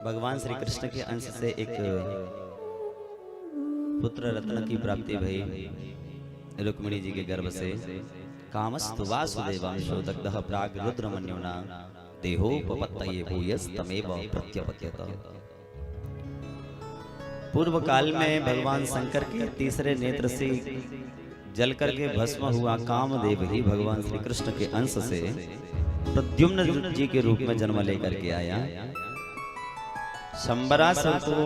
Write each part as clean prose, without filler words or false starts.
भगवान श्री कृष्ण के अंश से एक पुत्र रत्न की प्राप्ति भई। रुक्मिणी जी के गर्भ से कामस्तु वासुदेवांशो दग्धः प्राग रुद्रमन्युना देहोपपत्तये भूयस्तमेव प्रत्यपत्यत। पूर्व काल में भगवान शंकर के तीसरे नेत्र से जल करके भस्म हुआ कामदेव ही भगवान श्री कृष्ण के अंश से प्रद्युम्न जी के रूप में जन्म लेकर के आया। शंबरासुर को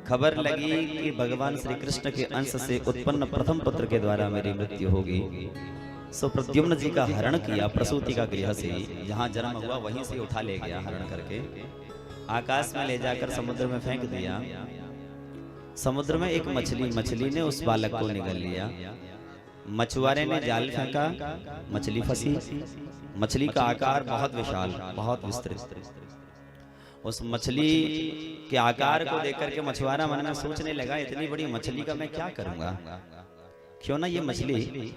खबर लगी कि भगवान श्री कृष्ण के अंश से उत्पन्न प्रथम पुत्र के द्वारा मेरी मृत्यु होगी, सो प्रद्युम्न जी का हरण किया। प्रसूति का गृह से जहां जन्म हुआ वहीं से उठा ले गया, हरण करके आकाश में ले जाकर समुद्र में फेंक दिया। समुद्र में एक मछली ने उस बालक को निगल लिया। मछुआरे ने जाल फेंका, मछली फंसी। मछली का आकार बहुत विशाल, बहुत विस्तृत। उस मछली के आकार को देखकर के मछुआरा मन में सोचने लगा, इतनी बड़ी मछली का मैं क्या करूंगा, क्यों ना ये मछली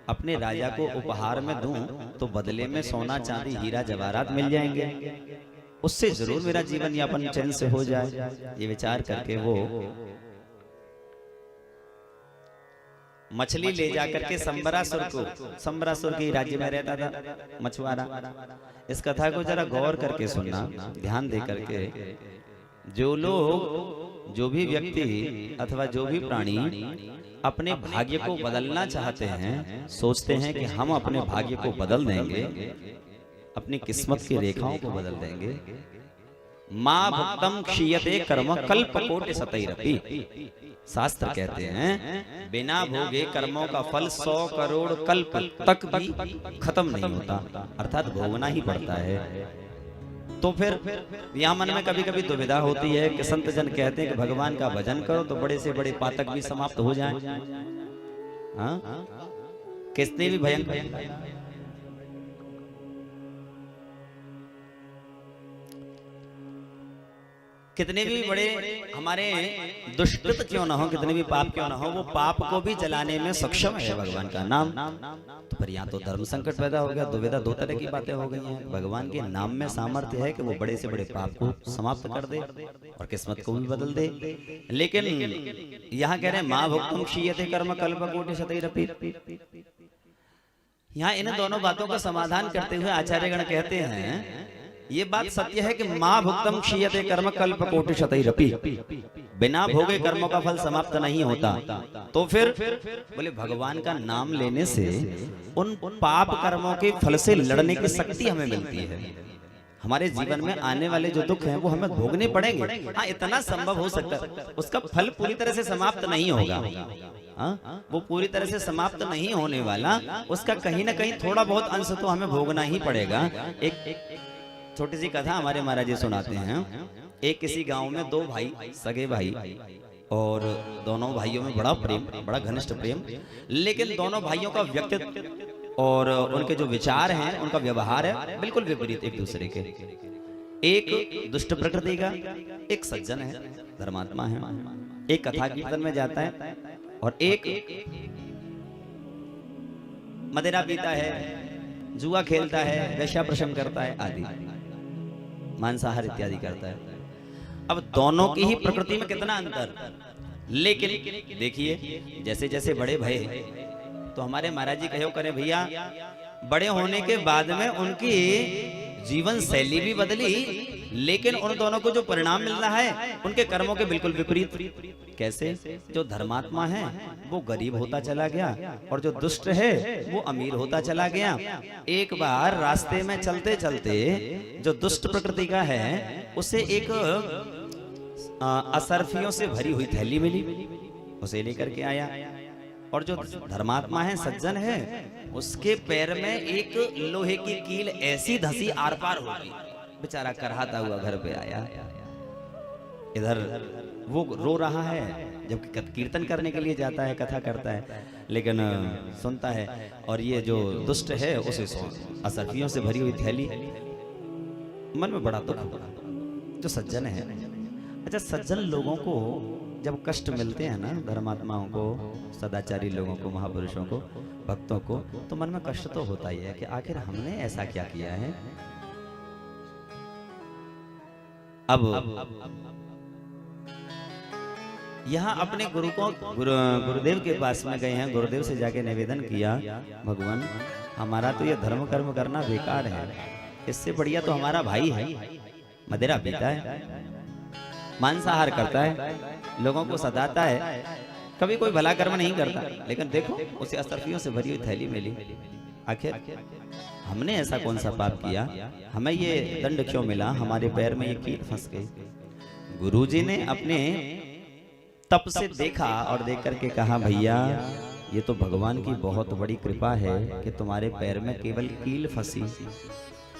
अपने राजा को उपहार में दूं तो बदले में सोना चांदी हीरा जवाहरात मिल जाएंगे, उससे जरूर मेरा जीवन यापन चैन से हो जाए। ये विचार करके वो मछली ले जाकर के संबरासुर के राज्य में रहता था मछुआरा। इस कथा को जरा गौर करके सुनना, ध्यान दे करके। जो लोग, जो भी व्यक्ति अथवा जो भी प्राणी अपने भाग्य को बदलना चाहते हैं, सोचते हैं कि हम अपने भाग्य को बदल देंगे, अपनी किस्मत की रेखाओं को बदल देंगे। मां भक्तम क्षीयते कर्म कल्प कोटि सतैरपि। शास्त्र कहते हैं बिना भोगे कर्मों का फल 100 करोड़ कल्प तक भी खत्म नहीं होता, अर्थात भोगना ही पड़ता है। तो फिर यहाँ मन में कभी कभी दुविधा होती है कि संत जन कहते हैं कि भगवान का भजन करो तो बड़े से बड़े पातक भी समाप्त हो जाएं। हाँ, कितने भी भयंकर कितने भी बड़े हमारे दुष्कृत क्यों ना हो, कितने भी पाप क्यों ना हो, वो पाप को भी जलाने में सक्षम है भगवान का नाम। तो पर यहाँ तो धर्म संकट पैदा हो गया, दुविधा। दो तरह की बातें हो गई हैं। भगवान के नाम में सामर्थ्य है कि वो बड़े से बड़े पाप को समाप्त कर दे और किस्मत को भी बदल दे। लेकिन यहाँ कह रहे हैं मां भुक्तम क्षीयते कर्म कल्प कोटि सतैरपि। यहाँ इन दोनों बातों का समाधान करते हुए आचार्यगण कहते हैं ये बात सत्य है कि मां भुक्तम क्षीयते कर्म कल्प कोटि शतैरपि। बिना भोगे कर्मों का फल समाप्त नहीं होता। तो फिर बोले भगवान का नाम लेने से उन पाप कर्मों के फल से लड़ने की शक्ति हमें मिलती है। हमारे जीवन में आने वाले जो दुख हैं वो हमें भोगने पड़ेंगे। हाँ, इतना संभव हो सकता है, उसका फल पूरी तरह से समाप्त नहीं होगा। हाँ, वो पूरी तरह से समाप्त नहीं होने वाला, उसका कहीं ना कहीं थोड़ा बहुत अंश तो हमें भोगना ही पड़ेगा। एक छोटी सी कथा हमारे महाराज जी सुनाते हैं। एक किसी गांव में दो भाई, सगे भाई, और दोनों भाइयों में बड़ा प्रेम, बड़ा घनिष्ठ प्रेम। लेकिन दोनों भाइयों का व्यक्तित्व और उनके जो विचार हैं, उनका व्यवहार है बिल्कुल विपरीत एक दूसरे के। एक दुष्ट प्रकृति का, एक सज्जन है, धर्मात्मा है, एक कथा कीर्तन में जाता है और एक मदिरा पीता है, जुआ खेलता है, वेश्याप्रसंग करता है आदि, मांसाहार इत्यादि करता है। अब दोनों की ही प्रकृति में कितना अंतर। लेकिन देखिए जैसे जैसे बड़े भये तो हमारे महाराज जी कहो करे भैया, बड़े होने के बाद में उनकी जीवन शैली भी बदली, लेकिन उन दोनों को जो परिणाम मिल रहा है उनके कर्मों के बिल्कुल विपरीत। कैसे? जो धर्मात्मा है वो गरीब होता चला गया और जो दुष्ट है वो अमीर होता चला गया। एक बार रास्ते में चलते चलते जो दुष्ट प्रकृति का है उसे एक असरफियों से भरी हुई थैली मिली, उसे लेकर के आया। और जो धर्मात्मा है, सज्जन है, उसके पैर में एक लोहे की कील ऐसी धसी आर पार हो गई, बेचारा करहाता हुआ घर पे आया। इधर वो रो रहा है जबकि कीर्तन करने के लिए जाता है, कथा करता है, लेकिन सुनता है और ये जो दुष्ट है उसे असरफियों से भरी हुई थैली। मन में बड़ा दुख हुआ। जो सज्जन है, अच्छा सज्जन लोगों को जब कष्ट मिलते हैं ना, धर्मात्माओं को, सदाचारी लोगों को, महापुरुषों को, भक्तों को, तो मन में कष्ट तो होता ही है कि आखिर हमने ऐसा क्या किया है अब यहाँ अपने गुरुदेव के पास में गए हैं। गुरुदेव से जाके निवेदन किया, भगवान हमारा तो ये धर्म कर्म करना बेकार है, इससे बढ़िया तो हमारा भाई है, मदिरा पीता है, मांसाहार करता है, लोगों को सताता है, कभी कोई भला कर्म नहीं करता, लेकिन देखो उसे असरफियों से भरी हुई थैली मिली। आखिर हमने ऐसा कौन सा पाप किया, हमें ये दंड क्यों मिला, हमारे पैर में ये कील फंस गई। गुरुजी ने अपने तप से देखा और देख करके कहा, भैया ये तो भगवान की बहुत बड़ी कृपा है कि तुम्हारे पैर में केवल कील फंसी,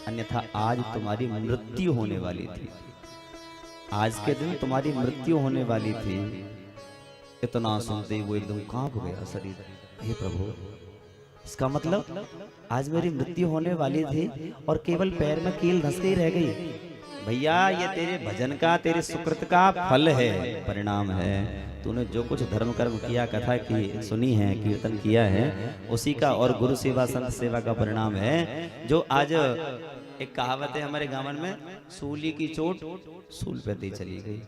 अन्यथा आज तुम्हारी मृत्यु होने वाली थी, आज के दिन तुम्हारी मृत्यु होने वाली थी। इतना सुनते वो एकदम कांप गया शरीर। हे प्रभु, इसका मतलब आज मेरी मृत्यु होने वाली थी और केवल पैर में कील धंस गई रह गई। भैया ये तेरे भजन का, तेरे सुकृत का फल है, परिणाम है। तूने जो कुछ धर्म कर्म किया, कथा की सुनी है, कीर्तन किया है, उसी का और गुरु सेवा संत सेवा का परिणाम है। जो आज एक कहावत है हमारे गांव में, सूली की चोट सूल पे दी चली गई।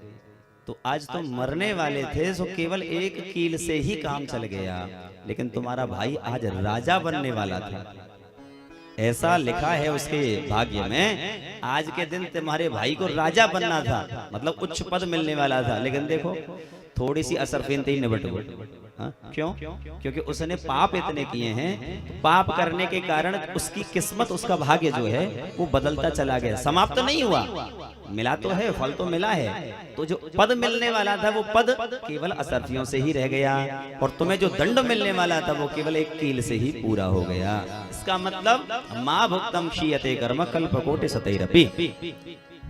तो आज तुम मरने वाले थे, सो केवल एक कील से ही काम चल गया, लेकिन तुम्हारा भाई आज राजा बनने वाला था। ऐसा लिखा है उसके भाग्य में, आज के दिन तुम्हारे भाई को राजा बनना था, मतलब उच्च पद मिलने वाला था, लेकिन देखो थोड़ी सी असरफिनते ही निबट गई। क्यों? क्योंकि उसने पाप इतने किए हैं, पाप करने के कारण उसकी किस्मत, उसका भाग्य जो है वो बदलता चला गया, समाप्त तो नहीं हुआ, मिला तो है, फल तो मिला है, तो जो पद मिलने वाला था वो पद केवल असरफियों से ही रह गया, और तुम्हें जो दंड मिलने वाला था वो केवल एक कील से ही पूरा हो गया। इसका मतलब माँ भुक्तम क्षीयते कर्म कल्पकोटि सतैरपि,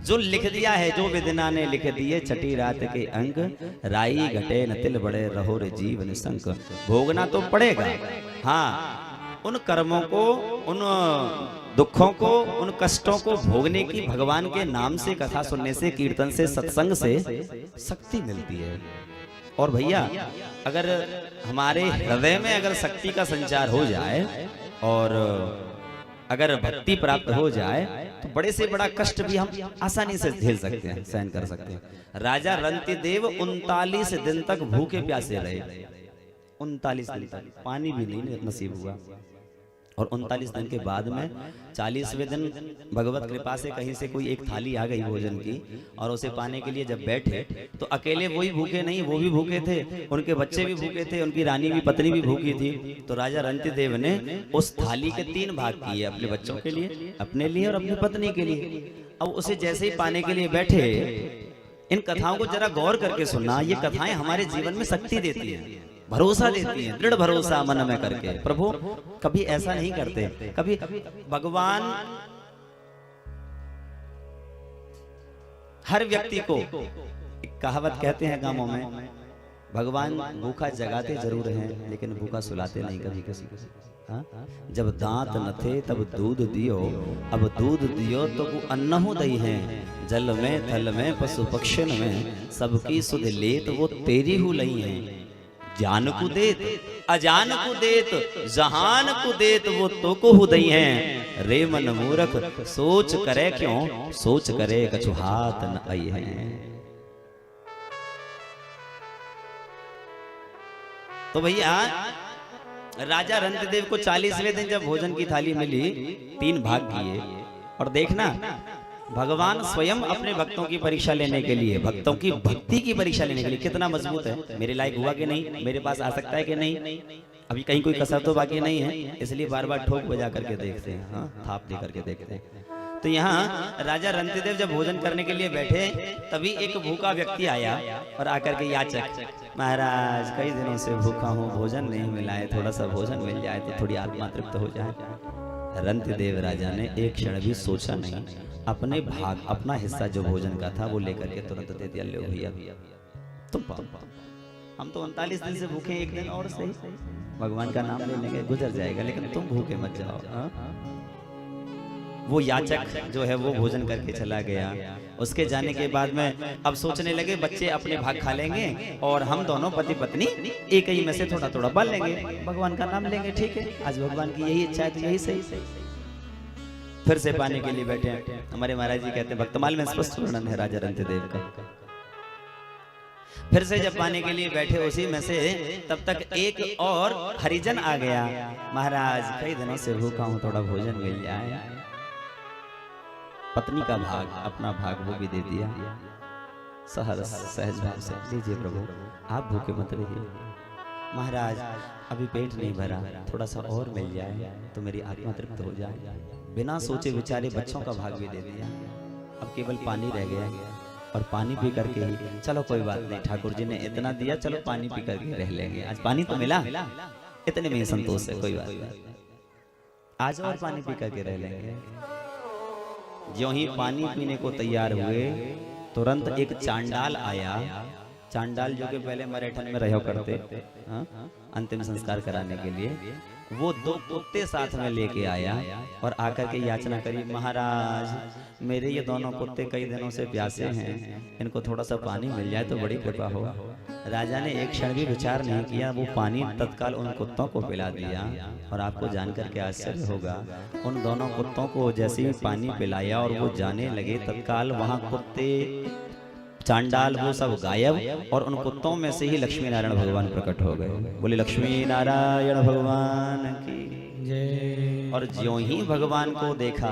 जो लिख दिया है, जो विदना ने लिख दिए छठी रात के अंक, राई घटे न तिल बड़े रहो रे जीवन संक। भोगना तो पड़ेगा, हाँ, उन कर्मों को, उन दुखों को, उन कष्टों को भोगने की भगवान के नाम से, कथा सुनने से, कीर्तन से, सत्संग से शक्ति मिलती है। और भैया अगर हमारे हृदय में अगर शक्ति का संचार हो जाए और अगर भक्ति प्राप्त हो जाए तो बड़े से बड़ा कष्ट भी हम आसानी से झेल सकते हैं, सहन कर सकते हैं। राजा रंतिदेव 39 दिन तक भूखे प्यासे रहे, 39 दिन तक पानी भी नहीं नसीब हुआ, और 39 दिन के बाद में 40वें दिन भगवत कृपा से कहीं से कोई एक थाली आ गई भोजन की, और उसे पाने के लिए जब बैठे तो अकेले वही भूखे नहीं, वो भी भूखे थे, उनके बच्चे भी भूखे थे, उनकी रानी भी, पत्नी भी भूखी थी। तो राजा रंतिदेव ने उस थाली के 3 भाग किए, अपने बच्चों के लिए, अपने लिए और अपनी पत्नी के लिए। अब उसे जैसे ही पाने के लिए बैठे, इन कथाओं को जरा गौर करके सुनना, ये कथाएं हमारे जीवन में शक्ति देती है, भरोसा देती है, दृढ़ भरोसा मन में करके। प्रभु कभी ऐसा नहीं करते, कभी भगवान हर व्यक्ति को, एक कहावत कहते हैं गांवों में, भगवान भूखा जगाते जरूर हैं लेकिन भूखा सुलाते नहीं कभी किसी को। जब दांत न थे तब दूध दियो, अब दूध दियो तो वो अन्नहु दई है, जल में थल में पशु पक्षिन में सबकी सुध लेत वो तेरी हु लई है। जान को देत अजान को देत जहान को देत वो तो को हु दई है, रे मन मूर्ख सोच करे क्यों, सोच करे कछु हाथ न आई है। तो भैया राजा रंतिदेव को 40वें दिन जब भोजन की थाली मिली, 3 भाग किए, और देखना भगवान स्वयं अपने भक्तों की परीक्षा लेने के लिए, भक्तों की भक्ति की परीक्षा लेने के लिए कितना मजबूत है, मेरे लायक हुआ कि नहीं, मेरे पास आ सकता है कि नहीं, अभी कहीं कोई कसर तो बाकी नहीं है, इसलिए बार बार ठोक बजा करके देखते हैं, हाँ, थाप दे करके देखते हैं। तो यहाँ राजा रंतिदेव जब भोजन करने के लिए बैठे, तभी एक भूखा व्यक्ति आया और आकर के याचक, महाराज कई दिनों से भूखा हूँ, भोजन नहीं मिला है, थोड़ा सा भोजन मिल जाए तो थोड़ी आत्मा तृप्त हो जाए। रंतिदेव राजा ने एक क्षण भी सोचा नहीं, अपने भाग, अपना हिस्सा जो भोजन का था वो लेकर के तुरंत दे दिया, लो भैया तुम पाओ, हम तो 39 दिन से भूखे, एक दिन और सही भगवान का नाम लेने के गुजर जाएगा, लेकिन तुम भूखे मत जाओ। वो याचक जो है वो भोजन करके चला गया। उसके जाने के बाद में अब सोचने लगे बच्चे अपने भाग खा लेंगे और हम दोनों पति पत्नी एक ही में से थोड़ा थोड़ा बाल लेंगे, भगवान का नाम लेंगे, ठीक है, आज भगवान की यही इच्छा है तो यही सही। फिर से पानी के लिए बैठे हैं। हमारे महाराज जी कहते हैं, भक्तमाल में स्पष्ट वर्णन है राजा रंतिदेव का। फिर से जब पानी के लिए बैठे उसी में से तब तक एक और हरिजन आ गया। महाराज कई दिनों से भूखा हूं, थोड़ा भोजन मिल जाए। पत्नी का भाग, अपना भाग वो भी दे दिया। सहज भाव से, लीजिए प्रभु, आप भूखे मत रहिए। महाराज अभी पेट नहीं भरा, थोड़ा सा और मिल जाए तो मेरी आत्मा तृप्त हो जाए। बिना सोचे विचारे बच्चों का भाग भी दे दिया। अब केवल पानी रह गया और पानी पी करके ही, चलो कोई बात नहीं, ठाकुर जी ने इतना दिया, चलो पानी पी करके रह लेंगे, आज पानी तो मिला, इतने में ही संतोष है, कोई बात नहीं, आज और पानी पी करके रह लेंगे। ज्यों ही पानी पीने को तैयार हुए, तुरंत एक चांडाल आया। चांडाल जो कि पहले मरेठन में रहा करते अंतिम संस्कार कराने के लिए, वो 2 कुत्ते साथ में लेके आया और आकर के याचना करी, महाराज मेरे ये दोनों कुत्ते कई दिनों से प्यासे हैं, इनको थोड़ा सा पानी मिल जाए तो बड़ी कृपा हो। राजा ने एक क्षण भी विचार नहीं किया, वो पानी तत्काल उन कुत्तों को पिला दिया। और आपको जानकर के आश्चर्य होगा, उन दोनों कुत्तों को जैसे ही पानी पिलाया और वो जाने लगे, तत्काल वहां कुत्ते, चांडाल वो सब गायब और उन कुत्तों में से ही लक्ष्मी नारायण भगवान प्रकट हो गए। बोले लक्ष्मी नारायण भगवान की जय। और ज्यों ही भगवान को देखा,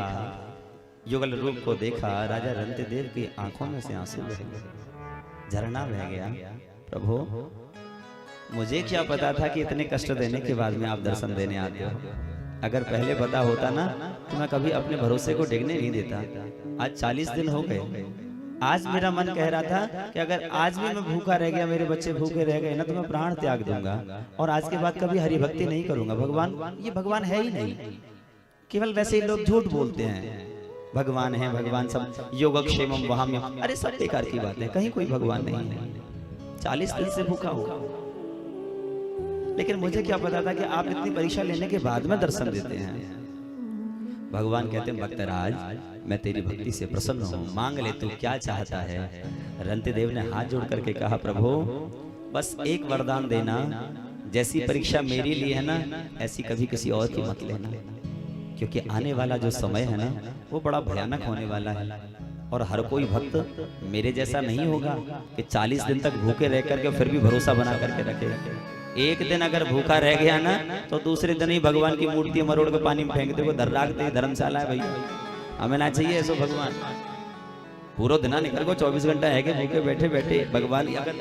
युगल रूप को देखा, राजा रंतिदेव की आंखों में से आंसू बह गए, झरना बह गया। प्रभु मुझे क्या पता था कि इतने कष्ट देने के बाद में आप दर्शन देने आते हो। अगर पहले पता होता ना तो मैं कभी अपने भरोसे को डिगने नहीं देता। आज 40 दिन हो गए, आज मेरा मन कह रहा था कि अगर आज भी मैं भूखा रह गया, मेरे बच्चे भूखे रह गए ना, तो मैं प्राण त्याग दूंगा और आज के बाद कभी हरि भक्ति नहीं करूंगा। भगवान, ये भगवान है ही नहीं, केवल वैसे ही लोग झूठ बोलते हैं, भगवान है, भगवान सब योगक्षेमम वहाम्यम, अरे सब बेकार की बात है, कहीं कोई भगवान नहीं है। 40 दिन से भूखा हूं, लेकिन मुझे क्या पता था कि आप इतनी परीक्षा लेने के बाद में दर्शन देते हैं। भगवान कहते हैं, भक्तराज मैं तेरी भक्ति से प्रसन्न हूँ, मांग ले तू क्या चाहता है। रंतिदेव ने हाथ जोड़ करके कहा, प्रभु बस एक वरदान देना, जैसी परीक्षा मेरी लिए है ना, ऐसी कभी किसी और की मत लेना, क्योंकि आने वाला जो समय है ना वो बड़ा भयानक होने वाला है। और हर कोई भक्त मेरे जैसा नहीं होगा कि 40 दिन तक भूखे रह करके फिर भी भरोसा बना करके रखे। एक दिन अगर भूखा रह गया ना तो दूसरे दिन ही भगवान की मूर्ति मरोड़ के पानी में फेंक दे, वो दर्राक दे, धर्मशाला है भैया, हमें ना चाहिए ऐसा भगवान। पूरा दिन निकल को 24 घंटा है कि भूखे बैठे बैठे भगवान, अगर